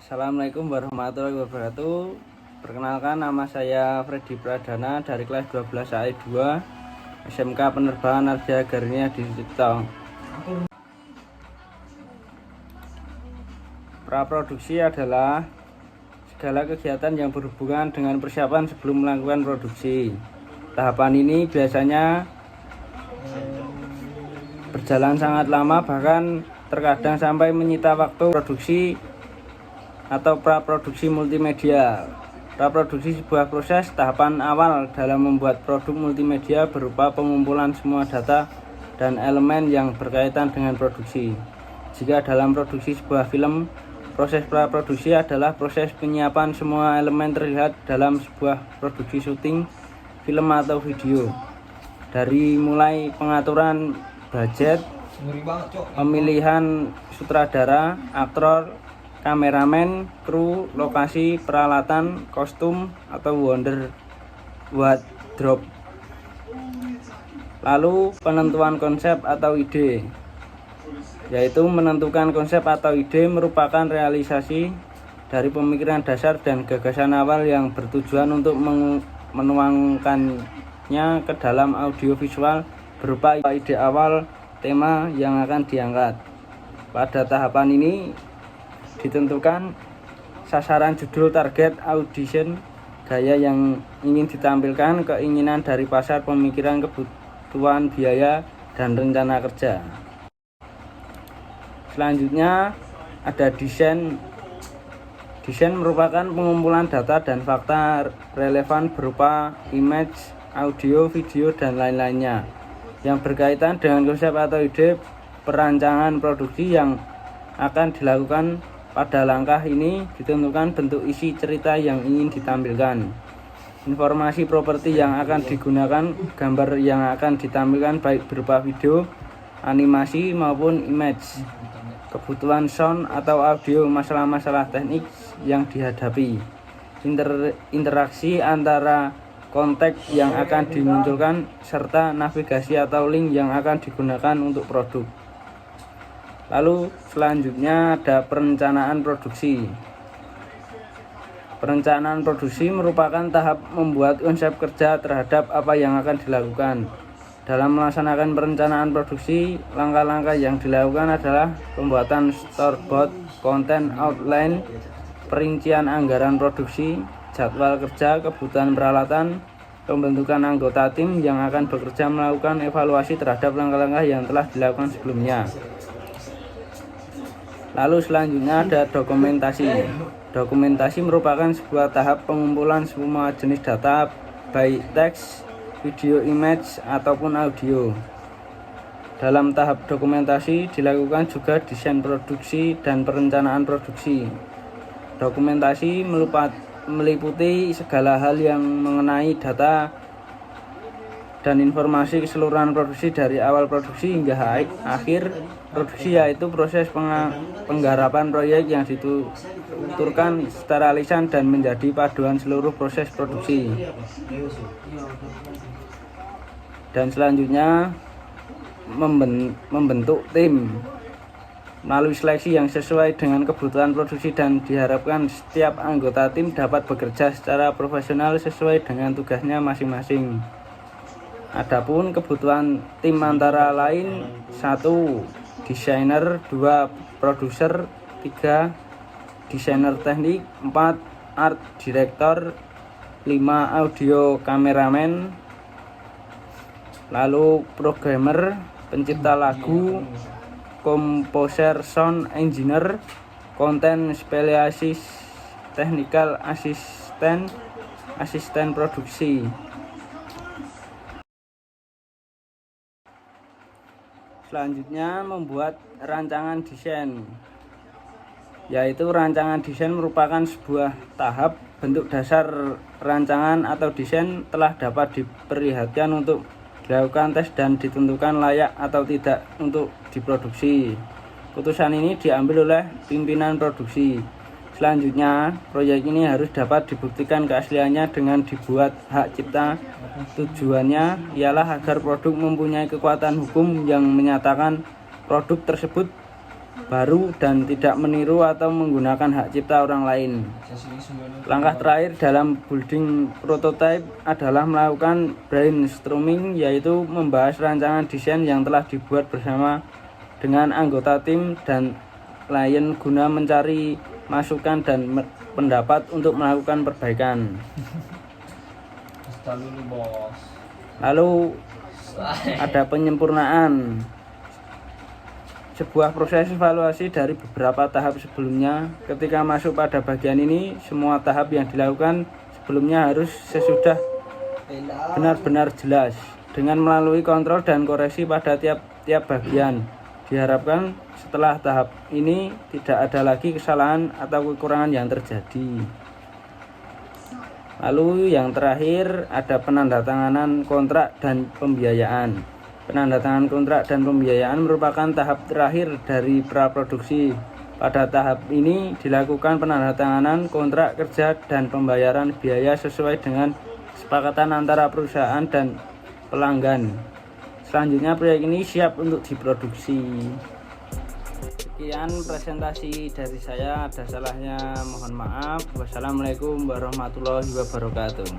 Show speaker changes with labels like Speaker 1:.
Speaker 1: Assalamualaikum warahmatullahi wabarakatuh. Perkenalkan, nama saya Freddy Pradana dari kelas 12 AI2 SMK Penerbangan Arja Garnia di Sucipto. Praproduksi adalah segala kegiatan yang berhubungan dengan persiapan sebelum melakukan produksi. Tahapan ini biasanya berjalan sangat lama, bahkan terkadang sampai menyita waktu produksi atau praproduksi multimedia. Praproduksi sebuah proses tahapan awal dalam membuat produk multimedia berupa pengumpulan semua data dan elemen yang berkaitan dengan produksi. Jika dalam produksi sebuah film, proses praproduksi adalah proses penyiapan semua elemen terlihat dalam sebuah produksi syuting film atau video, dari mulai pengaturan budget, pemilihan sutradara, aktor, kameramen, kru, lokasi, peralatan, kostum, atau wardrobe. Lalu penentuan konsep atau ide, yaitu menentukan konsep atau ide merupakan realisasi dari pemikiran dasar dan gagasan awal yang bertujuan untuk menuangkannya ke dalam audiovisual berupa ide awal, tema yang akan diangkat. Pada tahapan ini ditentukan sasaran, judul, target audition, gaya yang ingin ditampilkan, keinginan dari pasar, pemikiran, kebutuhan biaya, dan rencana kerja. Selanjutnya ada desain. Desain merupakan pengumpulan data dan fakta relevan berupa image, audio, video, dan lain-lainnya yang berkaitan dengan konsep atau ide perancangan produksi yang akan dilakukan. Pada langkah ini ditentukan bentuk isi cerita yang ingin ditampilkan, informasi properti yang akan digunakan, gambar yang akan ditampilkan baik berupa video, animasi maupun image, kebutuhan sound atau audio, masalah-masalah teknik yang dihadapi, interaksi antara konteks yang akan dimunculkan, serta navigasi atau link yang akan digunakan untuk produk. Lalu selanjutnya ada perencanaan produksi. Perencanaan produksi merupakan tahap membuat konsep kerja terhadap apa yang akan dilakukan. Dalam melaksanakan perencanaan produksi, langkah-langkah yang dilakukan adalah pembuatan storyboard, konten outline, perincian anggaran produksi, jadwal kerja, kebutuhan peralatan, pembentukan anggota tim yang akan bekerja, melakukan evaluasi terhadap langkah-langkah yang telah dilakukan sebelumnya. Lalu selanjutnya ada dokumentasi. Dokumentasi merupakan sebuah tahap pengumpulan semua jenis data, baik teks, video, image, ataupun audio. Dalam tahap dokumentasi dilakukan juga desain produksi dan perencanaan produksi. Dokumentasi meliputi segala hal yang mengenai data dan informasi keseluruhan produksi dari awal produksi hingga akhir produksi, yaitu proses penggarapan proyek yang dituturkan secara lisan dan menjadi paduan seluruh proses produksi. Dan selanjutnya membentuk tim melalui seleksi yang sesuai dengan kebutuhan produksi, dan diharapkan setiap anggota tim dapat bekerja secara profesional sesuai dengan tugasnya masing-masing. Adapun kebutuhan tim antara lain: 1. Desainer, 2. Produser, 3. Desainer teknik, 4. Art director, 5. Audio kameramen, lalu programmer, pencipta lagu, komposer, sound engineer, content specialist, technical assistant, asisten produksi. Selanjutnya membuat rancangan desain, yaitu rancangan desain merupakan sebuah tahap bentuk dasar rancangan atau desain telah dapat diperlihatkan untuk dilakukan tes dan ditentukan layak atau tidak untuk diproduksi. Putusan ini diambil oleh pimpinan produksi. Selanjutnya, proyek ini harus dapat dibuktikan keasliannya dengan dibuat hak cipta. Tujuannya ialah agar produk mempunyai kekuatan hukum yang menyatakan produk tersebut baru dan tidak meniru atau menggunakan hak cipta orang lain. Langkah terakhir dalam building prototype adalah melakukan brainstorming, yaitu membahas rancangan desain yang telah dibuat bersama dengan anggota tim dan lain guna mencari masukan dan pendapat untuk melakukan perbaikan. Lalu ada penyempurnaan, sebuah proses evaluasi dari beberapa tahap sebelumnya. Ketika masuk pada bagian ini, semua tahap yang dilakukan sebelumnya harus sesudah benar-benar jelas dengan melalui kontrol dan koreksi pada tiap bagian. Diharapkan setelah tahap ini tidak ada lagi kesalahan atau kekurangan yang terjadi. Lalu yang terakhir ada penandatanganan kontrak dan pembiayaan. Penandatanganan kontrak dan pembiayaan merupakan tahap terakhir dari praproduksi. Pada tahap ini dilakukan penandatanganan kontrak kerja dan pembayaran biaya sesuai dengan kesepakatan antara perusahaan dan pelanggan. Selanjutnya proyek ini siap untuk diproduksi. Sekian presentasi dari saya, ada salahnya mohon maaf. Wassalamualaikum warahmatullahi wabarakatuh.